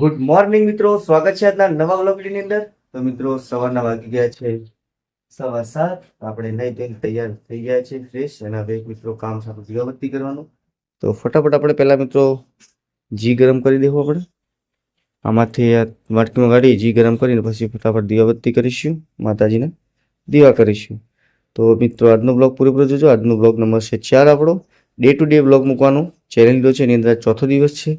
Good morning મિત્રો, સ્વાગત છે આજના નવા વ્લોગની અંદર. તો મિત્રો સવારના વાગી ગયા છે 7:15. આપણે નહીં ધોઈને તૈયાર થઈ ગયા છે ફ્રેશ, અને હવે મિત્રો કામ સારું દીવાબત્તી કરવાનું. તો ફટાફટ આપણે પહેલા મિત્રો ઘી ગરમ કરી દેવું. આપણે આમાંથી આ વાટકીમાં કાઢી ઘી ગરમ કરીને પછી ફટાફટ દીવાબત્તી કરીશું, માતાજીને દીવા કરીશું. તો મિત્રો આજનો બ્લોગ પૂરેપૂરો જોજો. આજનો બ્લોગ નંબર છે 4. આપણો ડે ટુ ડે બ્લોગ મૂકવાનો ચેનલ લીધો છે, એની અંદર ચોથો દિવસ છે.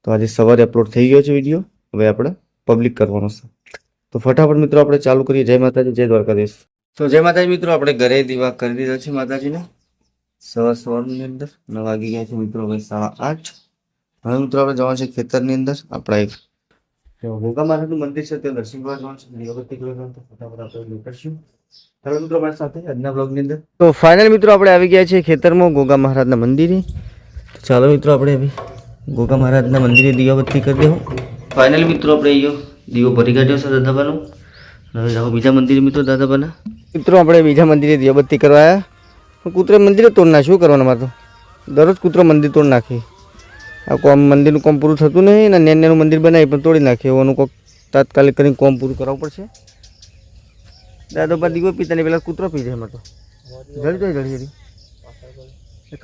તો આજે સવારે અપલોડ થઈ ગયો છે વિડીયો, હવે આપણે પબ્લિક કરવાનો છે. તો ફટાફટ મિત્રો આપણે ચાલુ કરીએ. જય માતાજી, જય દ્વારકાધીશ. તો જય માતાજી મિત્રો, આપણે ઘરે દીવા કરી દીધા છે માતાજીને સવારની અંદર. 9 વાગી ગયા છે મિત્રો, હવે 8:30. હવે મિત્રો આપણે જવાનું છે ખેતરની અંદર. આપણા એક ગોગા મહારાજનું મંદિર છે, ત્યાં દર્શન કરવા જવાનું છે, દીવાબત્તી કરવા જવાનું. તો ફટાફટ આપણે કરશું. ચાલો મિત્રો અમારી સાથે આજના બ્લોગની અંદર. તો ફાઇનલ મિત્રો આપણે આવી ગયા છે ખેતરમાં ગોગા મહારાજના મંદિરે. ચાલો મિત્રો આપણે હવે ગોગા મહારાજના મંદિરે દીવાબત્તી કરી દેવું. ફાઇનલ મિત્રો આપણે અહીંયા દીવો ભરી કાઢ્યો છે દાદાબાનો. હવે જાઓ બીજા મંદિરે મિત્રો દાદાબાના. મિત્રો આપણે બીજા મંદિરે દીવાબત્તી કરવા આવ્યા. કૂતરે મંદિરે તોડ નાખ્યું. શું કરવાનું? અમારે તો દરરોજ કૂતરો મંદિર તોડ નાખે. આ કોમ મંદિરનું કામ પૂરું થતું નહીં ને, નેનું મંદિર બનાવી પણ તોડી નાખે. એનું કોઈક તાત્કાલિક કરીને કોમ પૂરું કરાવવું પડશે. દાદોબા દીવો પીતા ને પેલા કૂતરો પી જાય. એમાં તો જડી જાય, જડી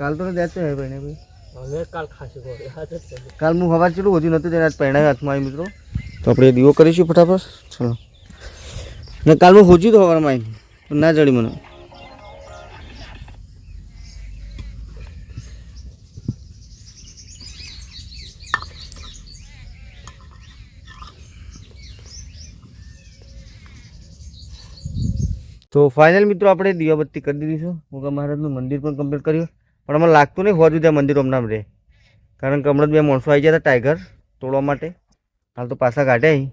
કાલ તો દેતો હે ભાઈ ને ભાઈ. કાલ હું હવા ચેલું વધુ નતું તેને આજ પહેણાવ્યું હાથમાં આવી મિત્રો. તો આપણે દીવો કરીશું ફટાફટ. ચલો ને કાલ હું હોજ્યું તો હવામાં આવી ના જડી મને. તો ફાઇનલ મિત્રો આપણે દીવાબત્તી કરી દીધી છે. ગોગા મહારાજનું મંદિર પણ કમ્પ્લીટ કર્યું, પણ અમને લાગતું નહીં હોવા જોઈએ મંદિર હમણાં રહે, કારણ કે હમણાં 2 માણસો આવી ગયા હતા ટાઈગર તોડવા માટે. હાલ તો પાછા કાઢ્યા.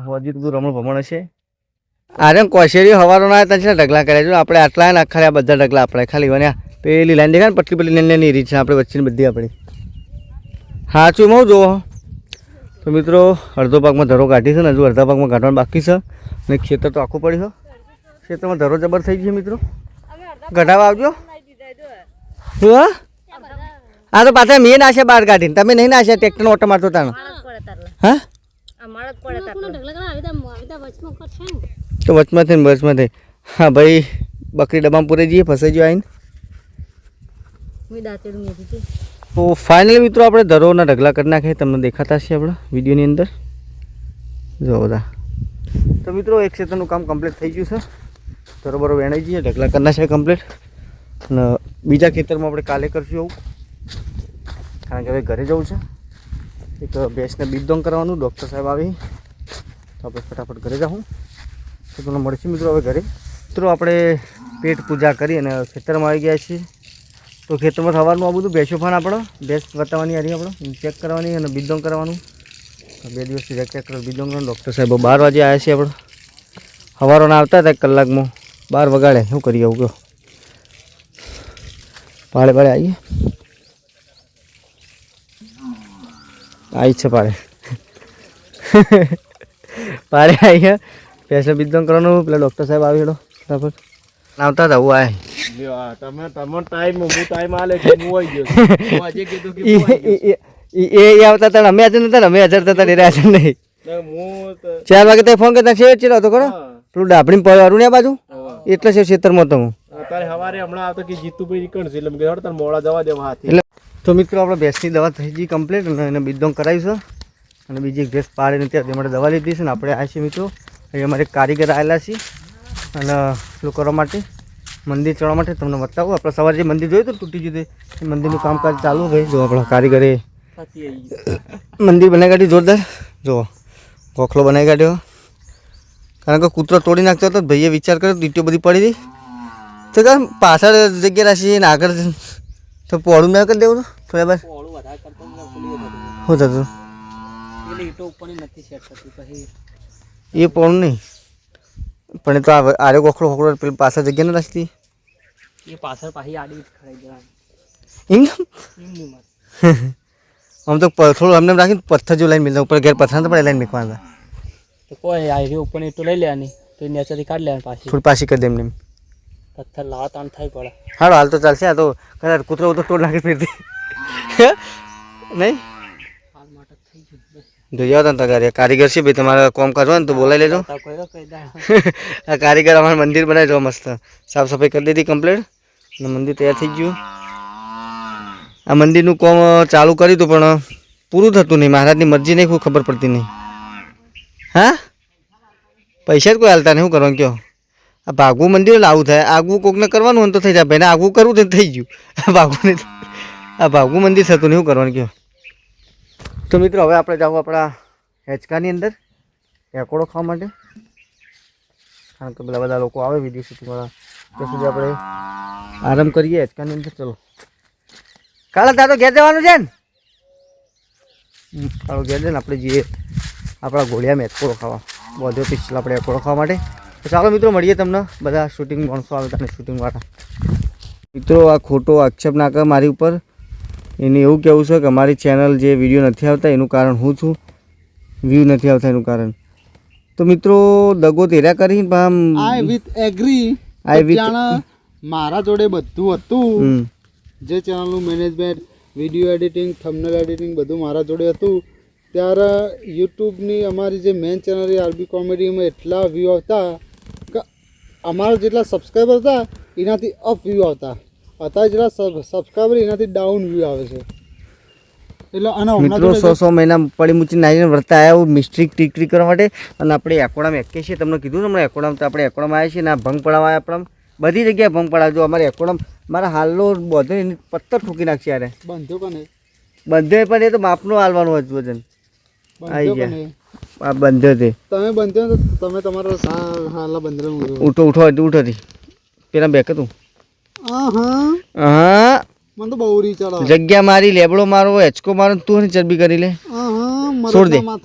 હોવા જોઈએ બધું રમણ ભમણ હશે. અરે કોશેરી હવારો ના હતા છે ઢગલા કર્યા. જો આપણે આટલા ને આખા બધા ઢગલા આપણે ખાલી બન્યા. પેલી લાઈન દેખાય ને પટલી પટલી લાઈન રીત છે આપણે વચ્ચેની બધી આપણી. હા છું હું જોવો. તો મિત્રો અડધો ભાગમાં ધરો કાઢી છે ને હજુ અડધા ભાગમાં કાઢવાનું બાકી છે. અને ખેતર તો આખું પડ્યું છે. ખેતરમાં ધરો જબર થઈ ગયો મિત્રો. ગઢાવા આવજો. હા આ તો પાછા મેં નાખ્યા બહાર કાઢીને, તમે નહીં નાખ્યા. ટ્રેક્ટરનો ઓટો મારતો તાનો. હા તો વચમાંથી ને બસમાંથી. હા ભાઈ બકરી ડબ્બામાં પૂરે જઈએ ફસાઈ ગયો આવીને. તો ફાઇનલી મિત્રો આપણે ધરોના ઢગલા કરી નાખીએ. તમને દેખાતા છે આપણા વિડીયોની અંદર. જો બધા તો મિત્રો એક ક્ષેત્રનું કામ કમ્પ્લીટ થઈ ગયું છે. બરોબર વેણાઈ જઈએ, ઢગલા કરી નાખ્યા કમ્પ્લીટ. અને બીજા ખેતરમાં આપણે કાલે કરશું એવું, કારણ કે હવે ઘરે જવું છે. એક ભેંસને બીજદોંગ કરવાનું, ડૉક્ટર સાહેબ આવી તો આપણે ફટાફટ ઘરે જાઉં. તો તમને મળશે મિત્રો હવે ઘરે. મિત્રો આપણે પેટ પૂજા કરી અને ખેતરમાં આવી ગયા છીએ. તો ખેતરમાં થવાનું આ બધું ભેંસો પણ આપણે ભેંસ બતાવવાની હારી આપણે ચેક કરવાની અને બીજદોંગ કરવાનું. 2 દિવસથી ચેક કરો બીજદોંગ કરવાનું. ડૉક્ટર સાહેબ 12 વાગે આવ્યા છીએ. આપણે સવારોના આવતા હતા 1 કલાકમાં 12 વગાડે. શું કરીએ આવું કહો? પાળે પાળે આવીએ. આવી છે પાળે પાળે આવીએ. પૈસા બીજદોંગ કરવાનું. પેલા ડૉક્ટર સાહેબ આવી હેડો ફટાફટ આવતા હતા. હું આય એ આવતા હતા. અમે હાજર નતા, અમે હાજર થતા નહીં. 4 વાગે તો ફોન કરતા છે ચેલો હતો ખરો. પેલું ડાબડી પડવાનું ને બાજુ એટલે છે ખેતરમાં તો હું તો મિત્રો આપણે ભેંસની દવા થઈ ગઈ કમ્પ્લીટ અને એને બીજદોંગ કરાવી છે. અને બીજી એક ભેંસ પાડીને ત્યાં માટે દવા લીધી છે. ને આપણે આવ્યા છીએ મિત્રો. અહીં અમારે કારીગર આવેલા છીએ અને પેલું કરવા માટે મંદિર ચડવા માટે. તમને બતાવું આપણે સવારે જે મંદિર જોયું હતું તૂટી ગયું, એ મંદિરનું કામકાજ ચાલુ ભાઈ. જો આપણા કારીગરે મંદિર બનાવી કાઢ્યું જોરદાર. જો ગોખલો બનાવી કાઢ્યો, કારણ કે કૂતરો તોડી નાખતો હતો. ભાઈએ વિચાર કર્યો ઈંટો બધી પડી હતી તો કે પાછળ જગ્યા રાખી ને આગળ તો પોળું મેં કરી દેવું થોડા બાર શું થતું એ પોળું નહીં પણ એ તો આરે ગોખલો હોકલો પેલી પાછળ જગ્યા ના રાખતી એમ. આમ તો થોડું અમને રાખીને પથ્થર જો લાઈન મિલતા ઉપર ઘેર પથ્થર તો પડે લાઈન મેકવાના. તો કોઈ આવી ઉપર ઈંટો લઈ લેવાની તો નેચરથી કાઢી લેવાની પાછી થોડી પાછી કરી દે એમને. પથ્થર લાવા તાણ થાય પડે. હાલો હાલ તો ચાલશે. આ તો કદાચ કૂતરો તો તોડ નાખી ફેરતી નહીં. હાલ માટે થઈ ગયું. જોઈ આવો તને તગારી કારીગર છે ભાઈ તમારે કામ કરવા ને તો બોલાવી લેજો આ કારીગર અમારું મંદિર બનાવી દો મસ્ત સાફ સફાઈ કરી દીધી કમ્પ્લીટ અને મંદિર તૈયાર થઈ ગયું આ મંદિરનું કામ ચાલુ કર્યું હતું પણ પૂરું થતું નહીં મહારાજની મરજી નહીં કોઈ ખબર પડતી નહીં હા પૈસા જ કોઈ હાલતા નહીં શું કરવાનું કયો આ ભાગવું મંદિર આવું થાય આગવું કોકને કરવાનું હોય તો થઈ જાય ભાઈને આગવું કરવું તો થઈ ગયું ભાગવું નહીં આ ભાગવું મંદિર થતું નહીં શું કરવાનું કયો તો મિત્રો હવે આપણે જાવ આપણા હેચકાની અંદર એકોડો ખાવા માટે કારણ કે બધા લોકો આવે વિદેશી શૂટિંગવાળા ત્યાં સુધી આપણે આરામ કરીએ હેચકાની અંદર ચલો કાલે તારો ઘેર જવાનું છે ને કાળો ઘેર છે ને આપણે જઈએ આપણા ઘોડિયામાં એકોડો ખાવા બધો પિસ્તલ આપણે એકોડો ખાવા માટે તો ચાલો મિત્રો મળીએ તમને બધા શૂટિંગ માણસો આવે તને શૂટિંગવાળા મિત્રો આ ખોટો આક્ષેપ ના કરે મારી ઉપર એને એવું કહેવું છે કે અમારી ચેનલ જે વિડીયો નથી આવતા એનું કારણ હું છું વ્યૂ નથી આવતા એનું કારણ તો મિત્રો દગો તેરા કરીને આઈ વિથ એગ્રી મારા જોડે બધું હતું જે ચેનલનું management video editing thumbnail editing બધું મારા જોડે હતું ત્યારે યુટ્યુબની અમારી જે મેઇન ચેનલ એ આરબી કોમેડીમાં એટલા વ્યૂ આવતા કે અમારા જેટલા સબસ્ક્રાઈબર હતા એનાથી અપ વ્યૂ આવતા અત્યારે જેટલા સબસ્ક્રાઈબર એનાથી ડાઉન વ્યૂ આવે છે એટલે અને મિત્રો 100 મહિના પડી મૂચી નાઈને વર્તા આવ્યા એવું મિસ્ટ્રી ટીકરી કરવા માટે અને આપણે એકોડામાં એકે છીએ તમને કીધું ને હમણાં એકોડામાં તો આપણે એકોડામાં આવ્યા છીએ ને આ ભંગ પડાવવા આપણા બધી જગ્યાએ ભંગ પડાવજો અમારે એકોડામાં મારા હાલનો બધો એની પથ્થર ઠોકી નાખશે યારે બંધ્યો કે નહીં બંધ્યો પણ એ તો માપનું હાલવાનું હતું વજન આવી ગયા આ બંધ્યો તે તમે બંધ્યો તો તમે તમારા હાલા બંધેલું ઉઠો હતી પેલા બેક હતું હા મને તો બહુ રી ચડો જગ્યા મારી લેબડો મારો હેચકો મારો તું ને ચરબી કરી લે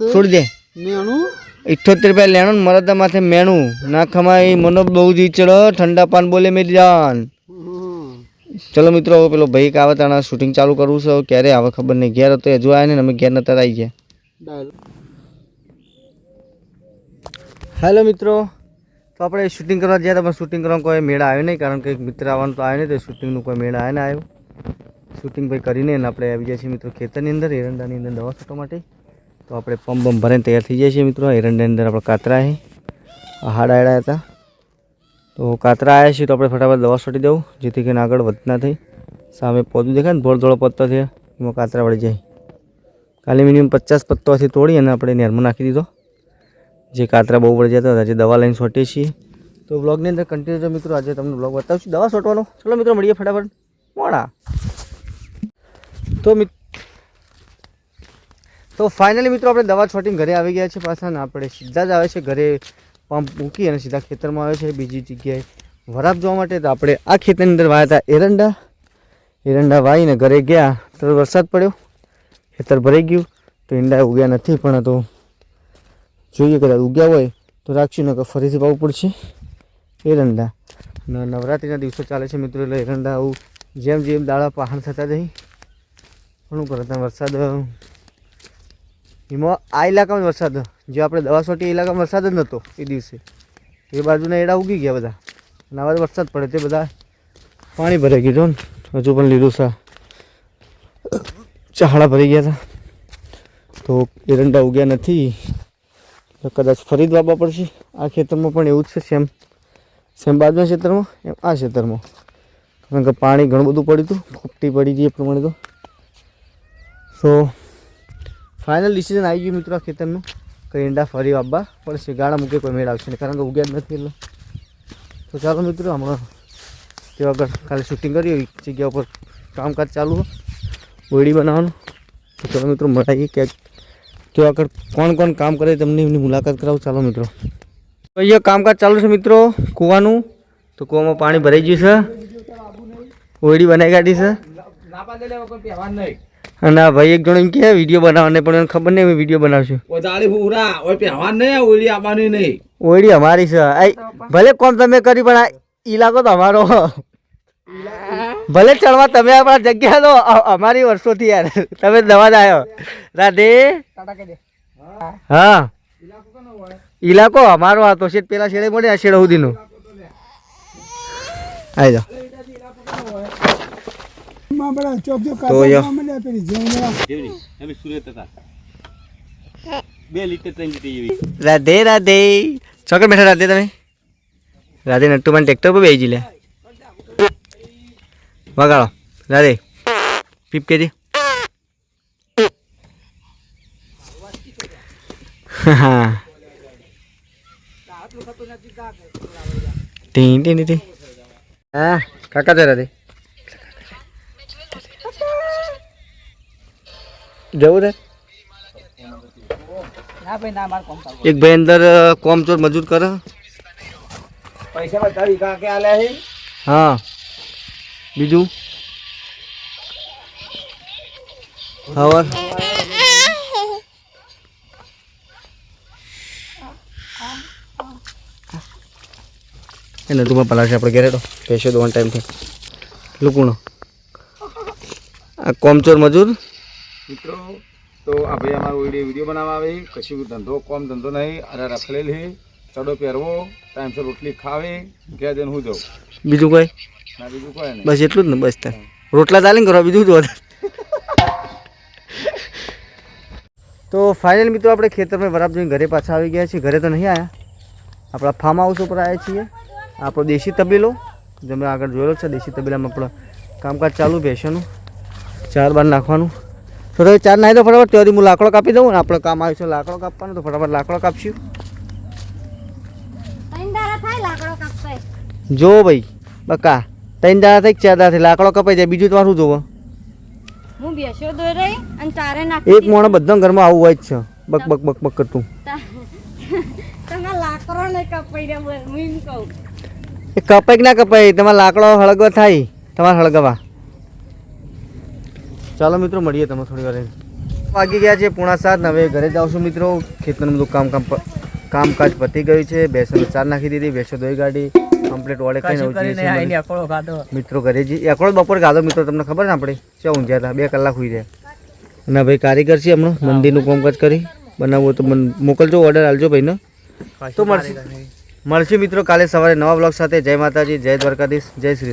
છોડ દે મેણું 78 રૂપિયા લેણું ને મરદા માથે મેણું ના ખમાઈ મનો બહુ જી ચડો ઠંડા પાન બોલે મેરી જાન ચલો મિત્રો પેલો ભાઈ આવે તાણા શૂટિંગ ચાલુ કરવું છે ક્યારે આવે ખબર નહીં ઘેર હતો હજુ આવ્યા ને અમે ઘેર નતા આવી ગયા હેલો મિત્રો તો આપણે શૂટિંગ કરવા ગયા હતા પણ શૂટિંગ કરવાનું કોઈ મેળા આવ્યો નહીં કારણ કે એક મિત્ર આવવાનું તો આવ્યો નહીં તો શૂટિંગનું કોઈ મેળા આવે ને આવ્યો શૂટિંગ ભાઈ કરીને આપણે આવી ગયા છીએ મિત્રો ખેતરની અંદર એરંડાની અંદર દવા છોટવા માટે તો આપણે પંપ ભરાઈને તૈયાર થઈ જાય છીએ મિત્રો એરંડાની અંદર આપણે કાતરા છે હાડા એડા હતા તો કાતરા આવ્યા છીએ તો આપણે ફટાફટ દવા છોટી દઉં જેથી કરીને આગળ વધના થઈ સામે પોતું દેખાય ને થોડો પત્તો થયા એમાં કાતરા વળી જાય કાલે મિનિમમ 50 પત્તોથી તોડી અને આપણે નેરમાં નાખી દીધો જે કાતરા બહુ વળી જતા હતા જે દવા લઈને છોટીએ છીએ તો બ્લોગની અંદર કન્ટિન્યુ મિત્રો આજે તમને બ્લોગ બતાવશું દવા છોટવાનો ચલો મિત્રો મળીએ ફટાફટ મોડા તો ફાઇનલી મિત્રો આપણે દવા છોટીને ઘરે આવી ગયા છે પાછા ને આપણે સીધા જ આવે છે ઘરે પંપ મૂકી અને સીધા ખેતરમાં આવે છે બીજી જગ્યાએ વરાપ જોવા માટે તો આપણે આ ખેતરની અંદર વાયા હતા એરંડા વાવીને ઘરે ગયા તો વરસાદ પડ્યો ખેતર ભરાઈ ગયું તો ઈંડા ઉગ્યા નથી પણ તો જોઈએ કદાચ ઉગ્યા હોય તો રાખશું ને ફરીથી પાવું પડશે એરંડા નવરાત્રિના દિવસો ચાલે છે મિત્રો એટલે એરંડા આવું જેમ દાડા પહાણ થતા જઈ ઘણું કરતા વરસાદ એમાં આ ઇલાકામાં વરસાદ જે આપણે દવા છોટી એ ઇલાકામાં વરસાદ જ નહોતો એ દિવસે એ બાજુના એડા ઉગી ગયા બધા અને આવા વરસાદ પડે તે બધા પાણી ભરાઈ ગયું ને હજુ પણ લીલું ચાહડા ભરાઈ ગયા હતા તો એરંડા ઉગ્યા નથી તો કદાચ ફરી જ વાવવા પડશે આ ખેતરમાં પણ એવું જ છે સેમ બાજુના ખેતરમાં એમ આ ખેતરમાં કારણ કે પાણી ઘણું બધું પડ્યું હતું ફૂટી પડી ગઈ એ પ્રમાણે તો ફાઇનલ ડિસિઝન આવી ગયું મિત્રો આ ખેતરનું કે ઈંડા ફરી વાવવા પડશે ગાળા મૂકે કોઈ મેળ આવશે નહીં કારણ કે ઉગ્યા જ નથી એટલે તો ચાલો મિત્રો હમણાં તે વગર કાલે શૂટિંગ કર્યું એ જગ્યા ઉપર કામકાજ ચાલુ હોય ઓયડી બનાવવાનું તો ચાલો મિત્રો મળાઈએ ક્યાંક તે આગળ કોણ કામ કરે તમને એમની મુલાકાત કરાવું ચાલો મિત્રો તો અહીંયા કામકાજ ચાલુ છે મિત્રો કૂવાનું તો કૂવામાં પાણી ભરાઈ ગયું છે ઓયડી બનાવી કાઢી છે અને આ ભાઈ એક જણો એમ કે વિડીયો બનાવવાને પણ એને ખબર નહીં વિડીયો બનાવશું ઓયડી અમારી છે ભલે કોમ તમે કરી પણ આ ઇલાકો તો અમારો ભલે ચડવા તમે આપણા જગ્યા તો અમારી વર્ષોથી યાર તમે દવા જ આવ્યો રાધે હા ઇલાકો અમારો આ તો શેઠ પેલા શેડે મળે આ શેડ સુધીનું આવી જાઓ 2 લીટર 3 લીટર જેવી. રાધે રાધે. ચોકડ બેઠા રાધે તમે. રાધે નટ્ટુમાં ટ્રેક્ટર પર બેસી લે. વગાડો રાધે. પીપ કેજી. હા. T T T. હા કાકા છે રાધે. જવું છે એક ભાઈ અંદર કોમ ચોર મજૂર કરે. પૈસા બતાવી કાકે આલ્યા હે. હા બીજું હવે એને તું પેલા છે આપણે ઘેરે તો પૈસો દો વન ટાઈમ થી લુકુણો આ કોમચોર મજૂર. મિત્રો તો આ ભાઈ અમારો વિડીયો બનાવવા આવે કશું ધંધો કોમ ધંધો નહીં અરે રખડેલ છે ચડો પહેરવો ટાઈમસર રોટલી ખાવે ઘેર જઈને હું જાઉં બીજું કોઈ ના બીજું કોઈ નહીં. બસ એટલું જ ને બસ તાર રોટલા ચાલે કરવા બીજું જો. તો ફાઇનલ મિત્રો આપણે ખેતરમાં બરાબર જોઈને ઘરે પાછા આવી ગયા છીએ. ઘરે તો નહીં આવ્યા, આપણા ફાર્મ હાઉસ ઉપર આવ્યા છીએ. આપણો દેશી તબેલો તમે આગળ જોયેલો છે. દેશી તબેલામાં આપણું કામકાજ ચાલુ ભેંસોનું ચાર બાર નાખવાનું. તો તમે ચાર નાખી દો ફટાફટ. ત્યાંથી હું લાકડો કાપી દઉં ને આપણે કામ આવ્યું છે લાકડો કાપવાનું, તો ફટાફટ લાકડો કાપશું. જો ભાઈ બકા 3 દાડા થઈ 4 દાડા થઈ લાકડો કપાઈ જાય, બીજું તમારું શું જોવો? હું બેસ્યો દોઈ રહી અને ચારે નાખી એક મોણો બધા ઘરમાં આવું હોય જ છે બક બક બક બક કરતું. તમે લાકડો ને કપાઈ દે હું એમ કહું. એ કપાઈ કે ના કપાઈ, તમારે લાકડો હળગવા થાય, તમારે હળગવા. ચાલો મિત્રો મળીએ તમે થોડી વાર. વાગી ગયા છે 6:30. હવે ઘરે જાઉં છું મિત્રો. ખેતરનું બધું કામકાજ પતી ગયું છે. ભેંસોને ચાર નાખી દીધી, ભેંસો દોઈ ગાડી કમ્પ્લીટ ઓળે કઈ મિત્રો ઘરે જઈ એકડો બપોર ગાધો મિત્રો. તમને ખબર ને આપણે ક્યાં ઊંઘ્યા હતા, 2 કલાક સુઈ રહ્યા. અને ભાઈ કારીગર છે હમણાં મંદિરનું કામકાજ કરી બનાવવું તો મોકલજો, ઓર્ડર આલજો ભાઈને. તો મળશે મિત્રો કાલે સવારે નવા બ્લોગ સાથે. જય માતાજી, જય દ્વારકાધીશ, જય શ્રી રામ.